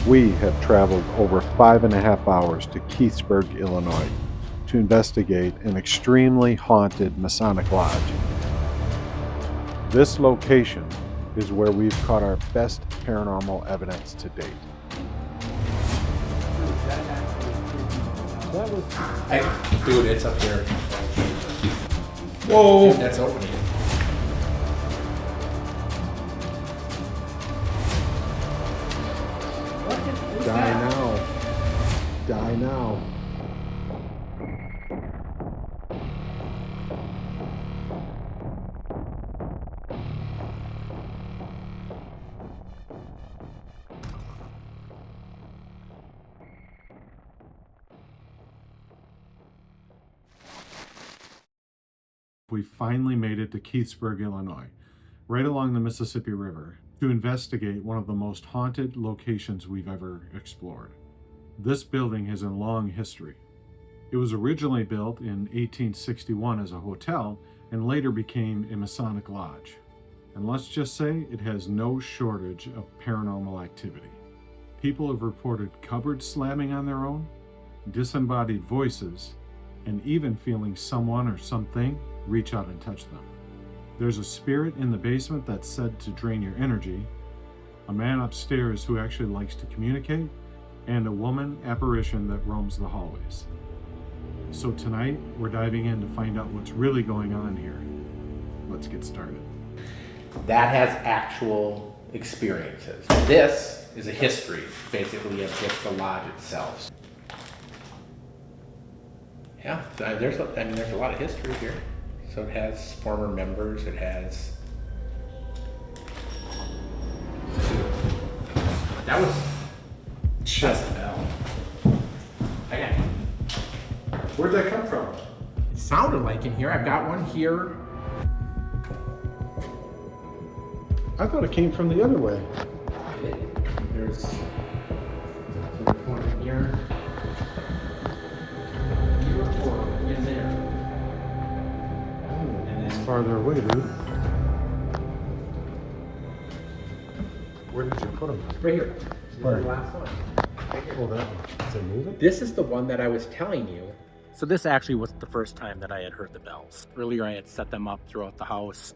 We have traveled over 5.5 hours to Keithsburg, Illinois, to investigate an extremely haunted Masonic Lodge. This location is where we've caught our best paranormal evidence to date. Dude, it's up there. Whoa! Dude, that's opening. Die now. Die now. We finally made it to Keithsburg, Illinois, right along the Mississippi River, to investigate one of the most haunted locations we've ever explored. This building has a long history. It was originally built in 1861 as a hotel and later became a Masonic Lodge. And let's just say it has no shortage of paranormal activity. People have reported cupboards slamming on their own, disembodied voices, and even feeling someone or something reach out and touch them. There's a spirit in the basement that's said to drain your energy, a man upstairs who actually likes to communicate, and a woman apparition that roams the hallways. So tonight, we're diving in to find out what's really going on here. Let's get started. That has actual experiences. This is a history, basically, of just the lodge itself. Yeah, there's a lot of history here. So it has former members, it has... That was... That's the bell. I got it. Where'd that come from? It sounded like in here. I've got one here. I thought it came from the other way. There's one here. In there. And It's then farther away, dude. Where did you put them? right here. Where? The last one. Oh, that one. Is it moving? This is the one that I was telling you. So this actually wasn't the first time that I had heard the bells. Earlier I had set them up throughout the house,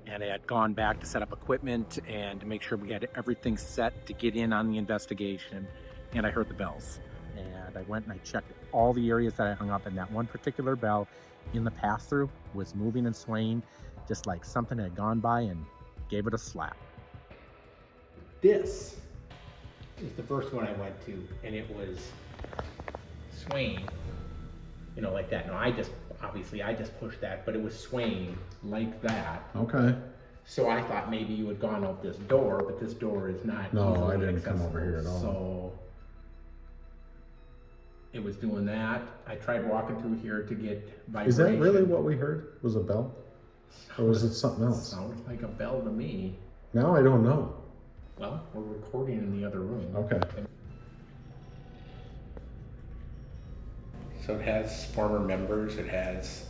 and I had gone back to set up equipment and to make sure we had everything set to get in on the investigation, and I heard the bells. And I went and I checked all the areas that I hung up, and that one particular bell in the pass-through was moving and swaying, just like something had gone by and gave it a slap. This is the first one I went to, and it was swaying, you know, like that. Now I just pushed that, but it was swaying like that. Okay. So I thought maybe you had gone out this door, but this door is not. No, easily I didn't come over here at all. So it was doing that. I tried walking through here to get vibration. Is that really what we heard? Was a bell? Or was it something else? Sounded like a bell to me. Now I don't know. Well, we're recording in the other room. Okay. So it has former members, it has...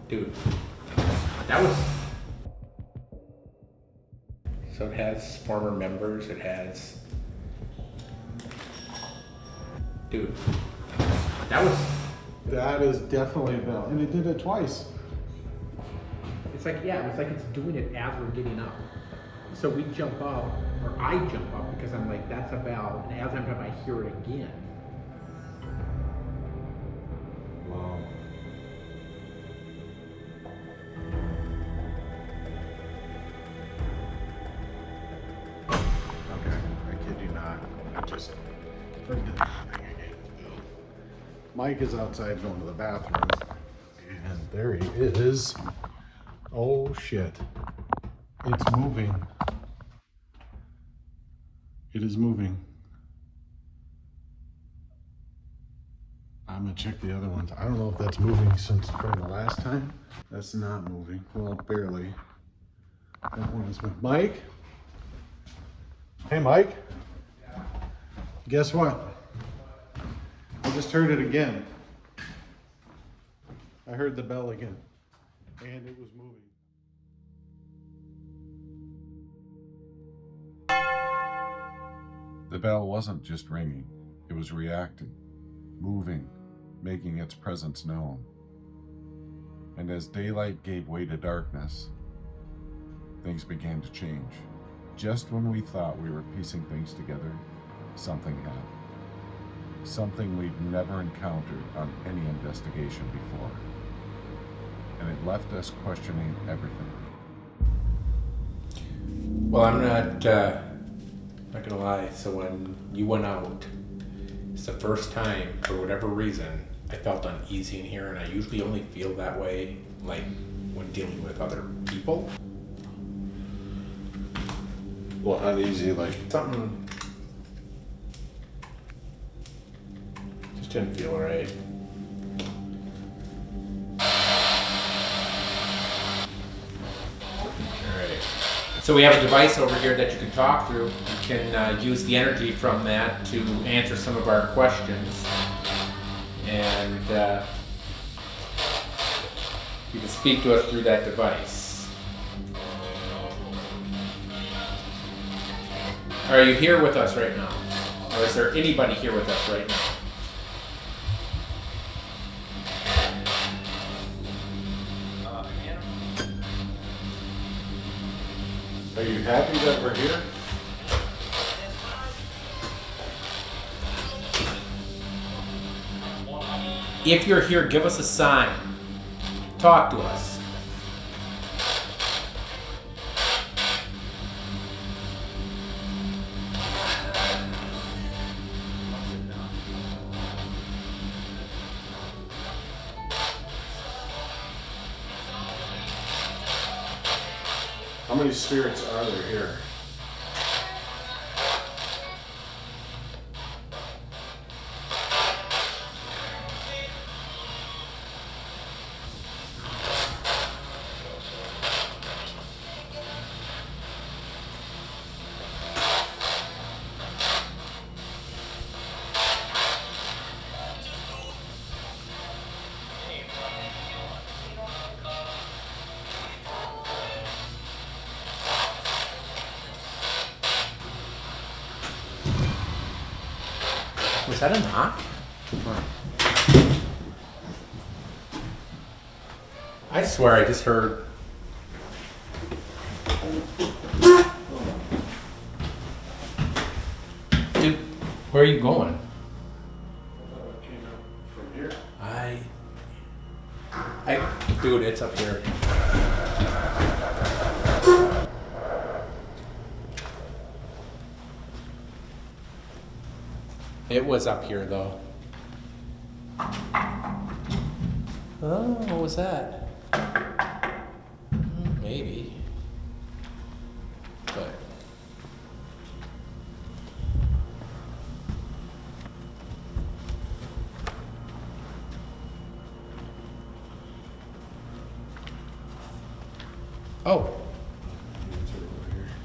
Dude, that was... So it has former members, it has... Dude, that was... That is definitely a bell. And it did it twice. It's like, yeah, it's like it's doing it as we're getting up. So we jump up, or I jump up because I'm like, that's a bell, and as I'm up, I hear it again. Wow. Okay, I kid you not. I just forget the thing I gave to Bill. Mike is outside going to the bathroom, and there he is. Oh shit. It's moving. It is moving. I'm gonna check the other ones. I don't know if that's moving since from the last time. That's not moving. Well, barely. That one is moving. Mike? Hey, Mike? Guess what? I just heard it again. I heard the bell again. And it was moving. The bell wasn't just ringing, it was reacting, moving, making its presence known. And as daylight gave way to darkness, things began to change. Just when we thought we were piecing things together, something happened. Something we'd never encountered on any investigation before. And it left us questioning everything. Well, I'm not gonna lie. So when you went out, it's the first time, for whatever reason, I felt uneasy in here, and I usually only feel that way, like, when dealing with other people. Well, uneasy, like Something just didn't feel right. Alright. So we have a device over here that you can talk through. You can use the energy from that to answer some of our questions. And you can speak to us through that device. Are you here with us right now? Or is there anybody here with us right now? Are you happy that we're here? If you're here, give us a sign. Talk to us. How many spirits are there here? Was that a knock? I swear I just heard. Dude, where are you going? From here. Dude, it's up here. It was up here though. Oh, what was that? Maybe. But oh.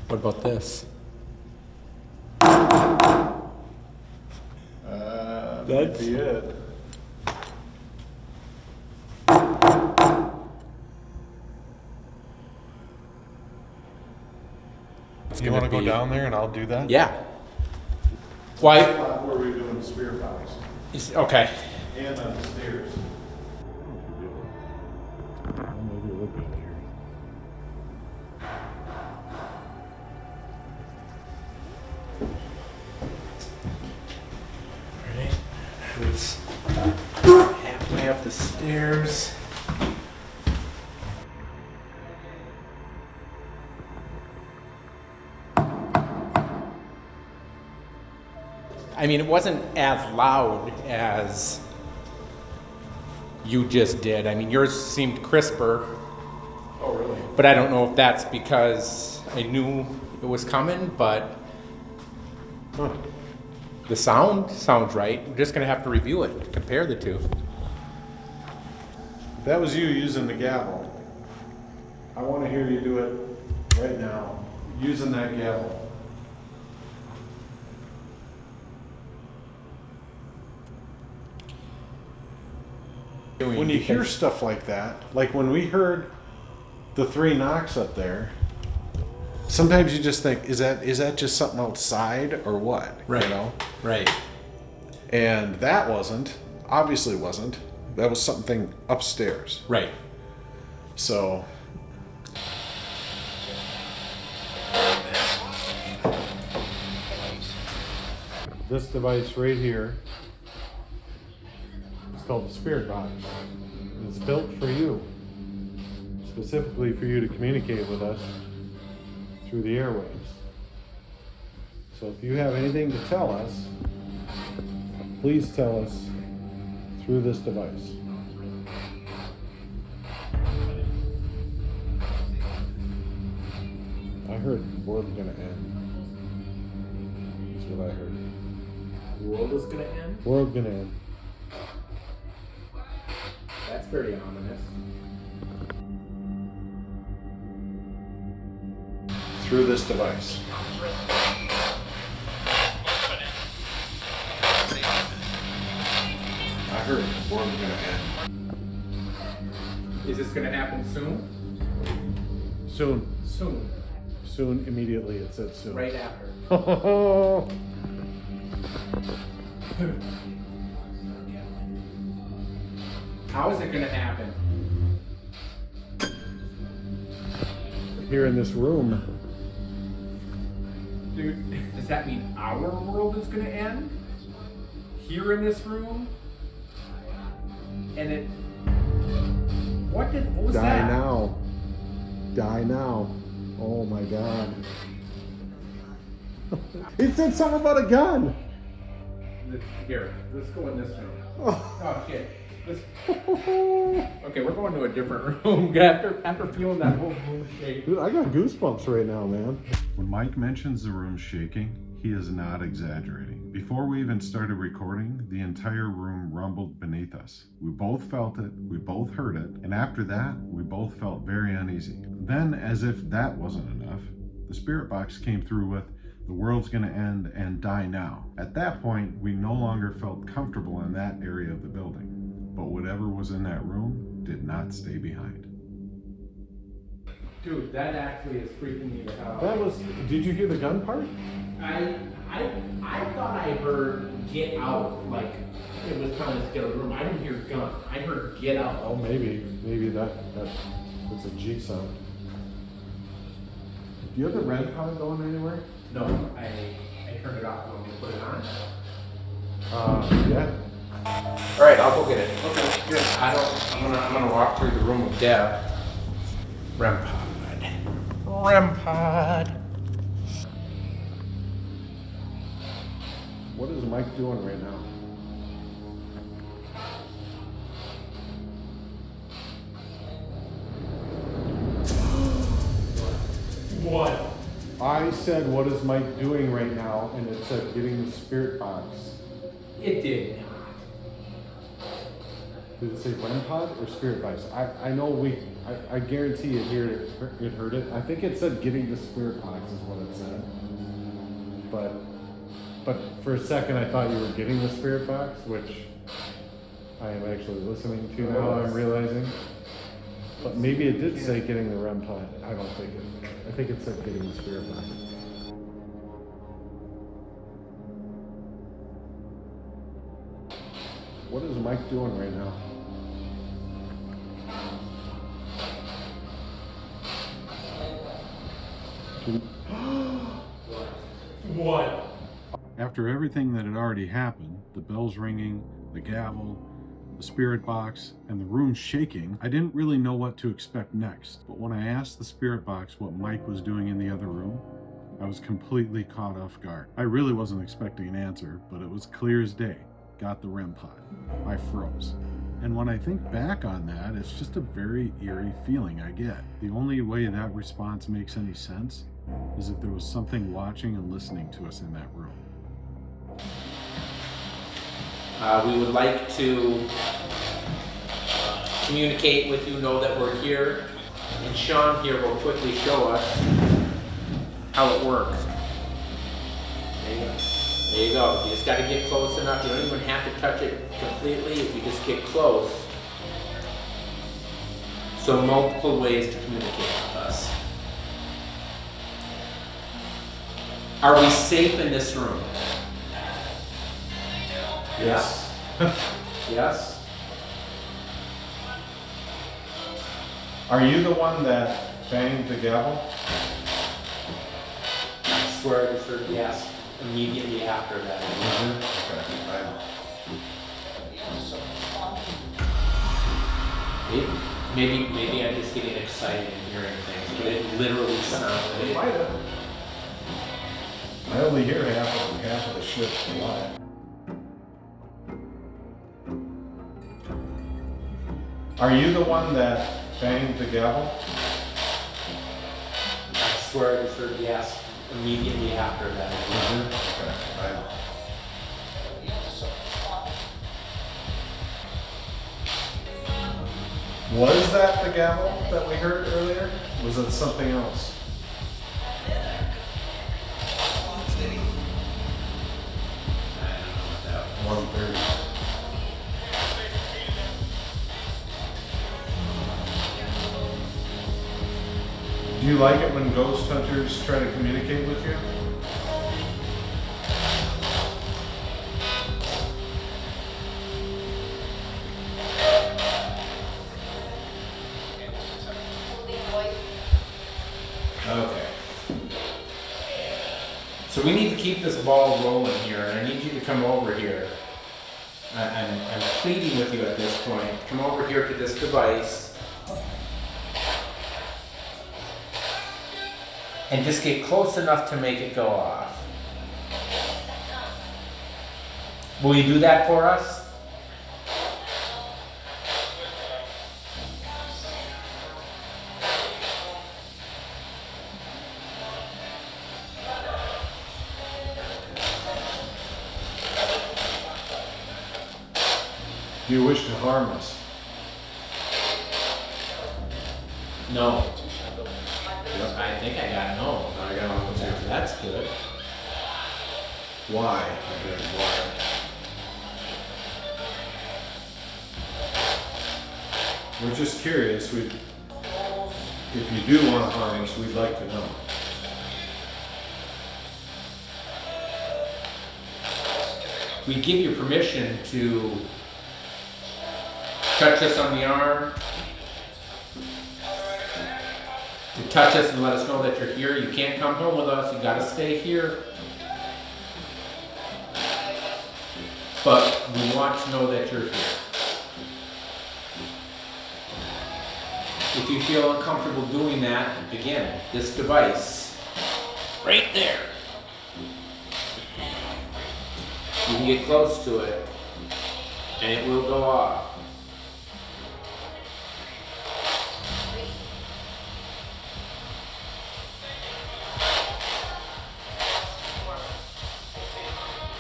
What about this? That'd be it. You want to go down there and I'll do that? Yeah. Why? Where we doing the spirit box Okay. and on the stairs. Maybe look at here. Alright. I was halfway up the stairs. I mean, it wasn't as loud as you just did. I mean, yours seemed crisper. Oh, really? But I don't know if that's because I knew it was coming, but the sound sounds right. We're just going to have to review it, compare the two. That was you using the gavel. I want to hear you do it right now, using that gavel. When you hear stuff like that, like when we heard the 3 knocks up there, sometimes you just think, is that just something outside or what? Right. You know? Right. And that obviously wasn't. That was something upstairs. Right. So this device right here, it's called the Spirit Box. It's built for you, specifically for you to communicate with us through the airwaves. So if you have anything to tell us, please tell us through this device. I heard the world's gonna end. That's what I heard. The world is gonna end? World gonna end. That's very ominous. Through this device. I heard the world's gonna end. Is this gonna happen soon? Soon. Soon. Soon, immediately, it said soon. Right after. How is it gonna happen? Here in this room. Dude, does that mean our world is gonna end? Here in this room? And it... What was Die that? now. Die now. Oh my god. It said something about a gun. Here, let's go in this room. Oh shit. Dude, Okay, we're going to a different room after feeling that whole room shake. I got goosebumps right now, man. When Mike mentions the room shaking, he is not exaggerating. Before we even started recording, the entire room rumbled beneath us. We both felt it, we both heard it, and after that, we both felt very uneasy. Then, as if that wasn't enough, the spirit box came through with, "The world's gonna end and die now." At that point, we no longer felt comfortable in that area of the building. But whatever was in that room did not stay behind. Dude, that actually is freaking me the hell out. Did you hear the gun part? I thought I heard get out, like it was telling us to get out of the room. I didn't hear gun. I heard get out. Oh, maybe that's a G sound. Do you have the red pod going anywhere? No, I turned it off when we put it on. Yeah. All right, I'll go get it. Okay, good. I'm gonna walk through the room with Deb. REM pod. What is Mike doing right now? What? I said, what is Mike doing right now? And it said getting the spirit box. It did not. Did it say REM pod or spirit box? I know I guarantee it heard it. I think it said getting the spirit box is what it said. But for a second I thought you were getting the spirit box, which I am actually listening to now, I'm realizing. But maybe it did say getting the REM pod. I don't think it. I think it said getting the spirit box. What is Mike doing right now? What? After everything that had already happened, the bells ringing, the gavel, the spirit box, and the room shaking, I didn't really know what to expect next. But when I asked the spirit box what Mike was doing in the other room, I was completely caught off guard. I really wasn't expecting an answer, but it was clear as day. Got the REM pod. I froze. And when I think back on that, it's just a very eerie feeling I get. The only way that response makes any sense is if there was something watching and listening to us in that room. We would like to communicate with you, know that we're here, and Sean here will quickly show us how it works. There you go. You just got to get close enough. You don't even have to touch it completely if you just get close. So multiple ways to communicate with us. Are we safe in this room? Yes. Yes? Are you the one that banged the gavel? I swear I just heard yes immediately after that. Maybe I'm just getting excited and hearing things, but it literally sounded. Might have. I only hear half of the shit a lot. Are you the one that banged the gavel? I swear I just heard yes immediately after that. Was that the gavel that we heard earlier? Was it something else? I don't know what that was. 1:30. Do you like it when ghost hunters try to communicate with you? Okay. So we need to keep this ball rolling here, and I need you to come over here. I'm pleading with you at this point. Come over here to this device. And just get close enough to make it go off. Will you do that for us? Do you wish to harm us? No. I think I got no. I got no too. That's good. Why? I mean, why? We're just curious. If you do want to harm us, we'd like to know. We give you permission to touch us on the arm, to touch us and let us know that you're here. You can't come home with us. You got to stay here. But we want to know that you're here. If you feel uncomfortable doing that, again, this device, right there. You can get close to it, and it will go off.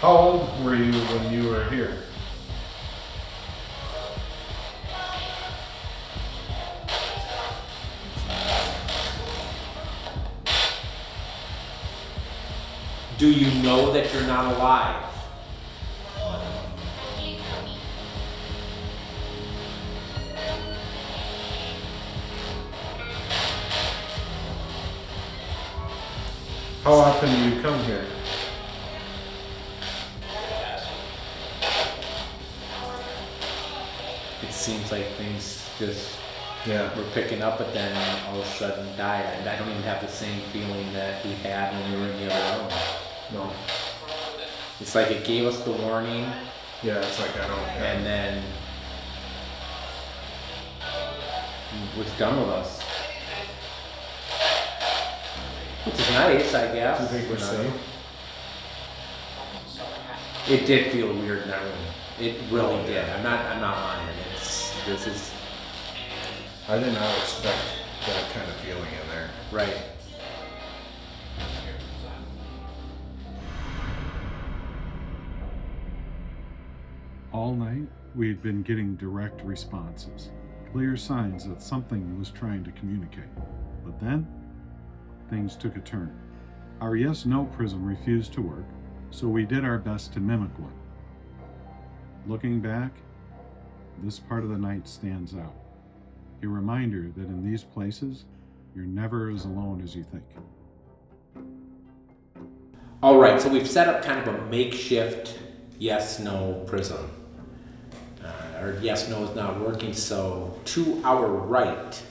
How old were you when you were here? Do you know that you're not alive? How often do you come here? It seems like things just Yeah. were picking up, but then all of a sudden died. I don't even have the same feeling that we had when we were in the other room. No. It's like it gave us the warning, Yeah, it's like I don't. and then it was done with us. Which is nice, I guess. Do you think we're safe? It did feel weird in that room. It really did. I'm not lying. This is I did not expect that kind of feeling in there. right. All night, we had been getting direct responses, clear signs that something was trying to communicate. But then, things took a turn. Our yes-no prism refused to work, so we did our best to mimic one. Looking back, this part of the night stands out. A reminder that in these places, you're never as alone as you think. All right, so we've set up kind of a makeshift yes/no prism. Our yes/no is not working, so to our right,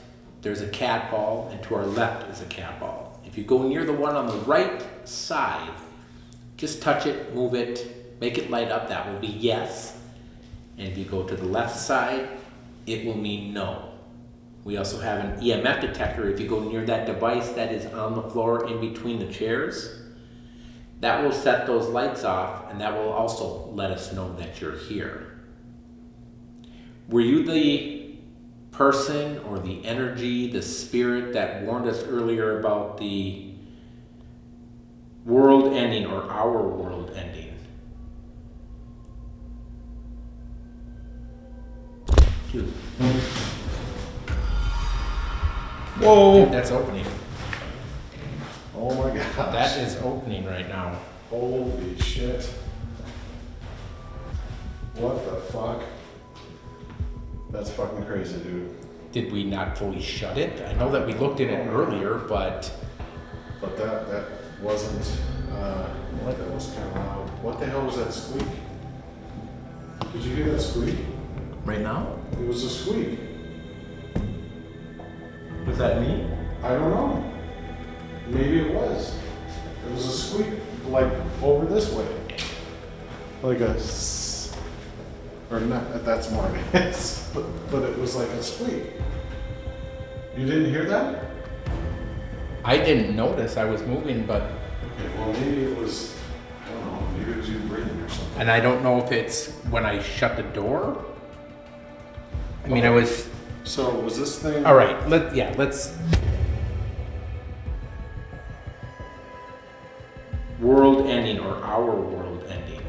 there's a cat ball, and to our left is a cat ball. If you go near the one on the right side, just touch it, move it, make it light up, that will be yes. And if you go to the left side, it will mean no. We also have an EMF detector. If you go near that device that is on the floor in between the chairs, that will set those lights off, and that will also let us know that you're here. Were you the person or the energy, the spirit that warned us earlier about the world ending or our world ending? Dude. Whoa! Dude, that's opening. Oh my god. That is opening right now. Holy shit. What the fuck? That's fucking crazy, dude. Did we not fully shut it? I know that we looked in it earlier, but But that wasn't, that was kind of loud. What the hell was that squeak? Did you hear that squeak? right now? It was a squeak. Was that me? I don't know. Maybe it was. It was a squeak, like over this way. Like a s, or not, that's more of a hiss, but it was like a squeak. You didn't hear that? I didn't notice. I was moving, but Okay, well maybe it was, I don't know, maybe it was you breathing or something. and I don't know if it's when I shut the door. I mean, I was So was this thing? all right. Let's. World ending or our world ending.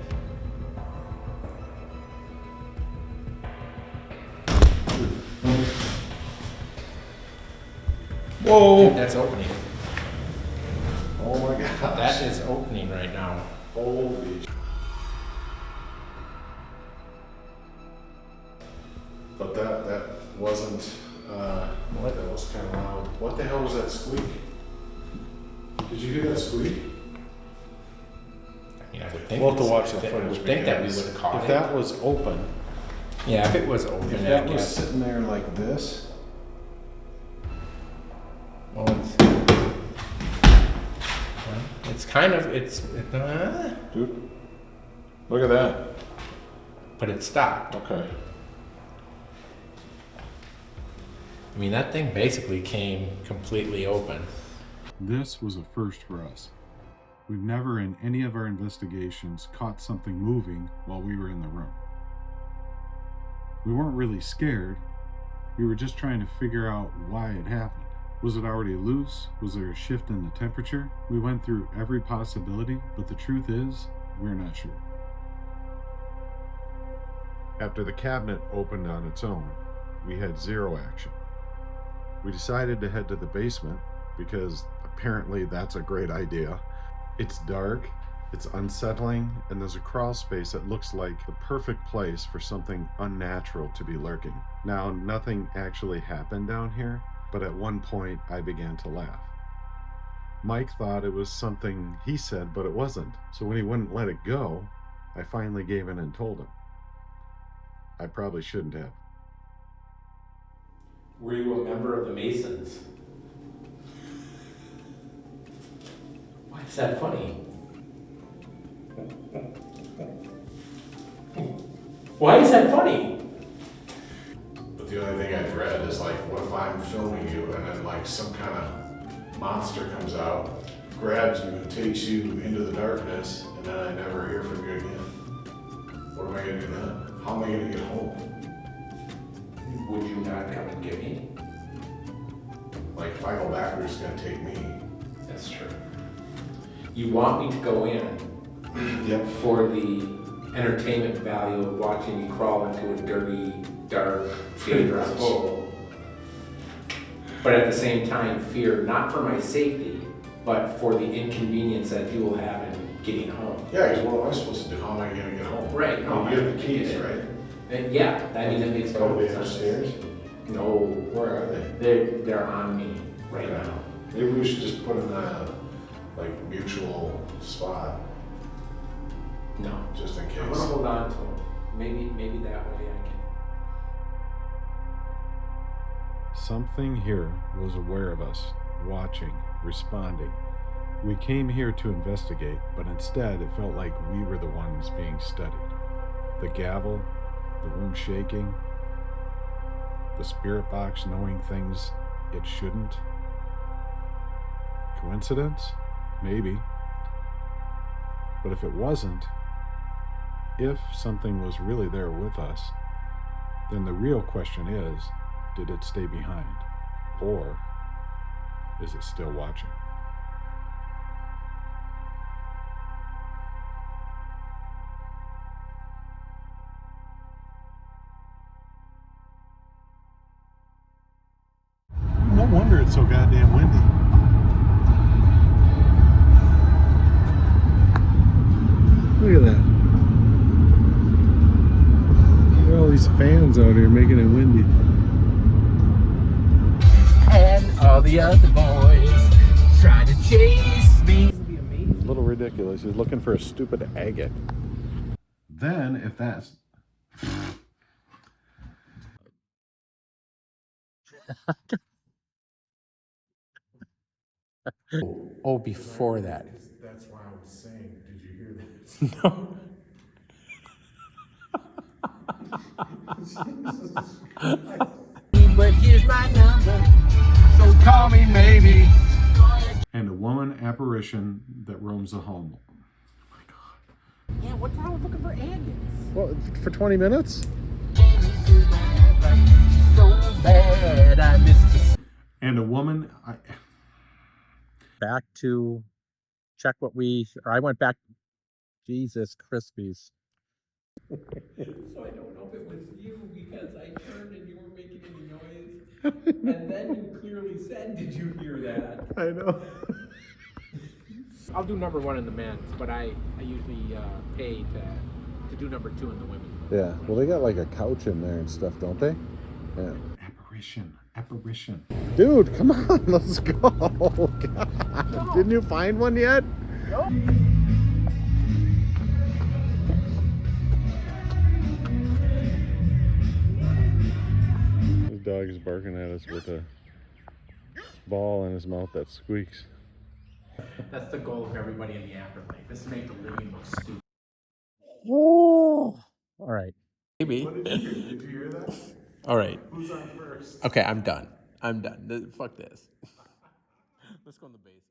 Whoa! Dude, that's opening. Oh my god. That is opening right now. Holy. But that wasn't, What? that was kind of loud. What the hell was that squeak? Did you hear that squeak? I mean, I would think. We'll have to it's- watch the I footage. would think that we because would have caught if it. that was open, Yeah, if it was open, if I that was guess. sitting there like this, Well, it's kind of dude, look at that. but it stopped. Okay. I mean, that thing basically came completely open. This was a first for us. We've never in any of our investigations caught something moving while we were in the room. We weren't really scared. We were just trying to figure out why it happened. Was it already loose? Was there a shift in the temperature? We went through every possibility, but the truth is, we're not sure. After the cabinet opened on its own, we had zero action. We decided to head to the basement because apparently that's a great idea. It's dark, it's unsettling, and there's a crawl space that looks like the perfect place for something unnatural to be lurking. Now, nothing actually happened down here, but at one point I began to laugh. Mike thought it was something he said, but it wasn't. So when he wouldn't let it go, I finally gave in and told him. I probably shouldn't have. Were you a member of the Masons? Why is that funny? Why is that funny? But the only thing I dread is like, what if I'm filming you and then like some kind of monster comes out, grabs you and takes you into the darkness, and then I never hear from you again? What am I gonna do then? How am I gonna get home? Would you not come and get me? Like if I go back, it's gonna take me. That's true. You want me to go in Yep. for the entertainment value of watching me crawl into a dirty, dark, dangerous hole. But at the same time, fear not for my safety, but for the inconvenience that you will have in getting home. Yeah, because what am I supposed to do? How am I gonna get home? Right. No, you have the keys, right? And yeah, I mean, that makes Are total they sense. upstairs? No, Where are they? they're on me right now. Maybe we should just put in like mutual spot, No. just in case. I'm gonna hold on to them. Maybe that way I can. Something here was aware of us, watching, responding. We came here to investigate, but instead it felt like we were the ones being studied. The gavel, the room shaking, the spirit box knowing things it shouldn't. Coincidence? Maybe. But if it wasn't, if something was really there with us, then the real question is, did it stay behind? Or is it still watching? No wonder it's so goddamn windy. Look at that. Look at all these fans out here making it windy. And all the other boys trying to chase me. It's a little ridiculous. He's looking for a stupid agate. Then, if that's... Oh, before that. That's why I was saying, did you hear that? No. But here's my number, so call me maybe. And a woman apparition that roams the home. Oh my god. Yeah, what's wrong with looking for agates? Well, for 20 minutes? So bad I missed it. And a woman... Back to check what I went back. Jesus Krispies. So I don't know if it was you because I turned and you weren't making any noise. And then you clearly said, did you hear that? I know. I'll do number 1 in the men's, but I usually pay to do number 2 in the women's. Yeah, well, they got like a couch in there and stuff, don't they? Yeah. Apparition. Dude, come on, let's go. God. No. Didn't you find one yet? No. This dog is barking at us with a ball in his mouth that squeaks. That's the goal of everybody in the afterlife, is to make the living look stupid. Oh. All right. Maybe. What did you hear? Did you hear that? All right. Who's on first? Okay, I'm done. Fuck this. Let's go in the basement.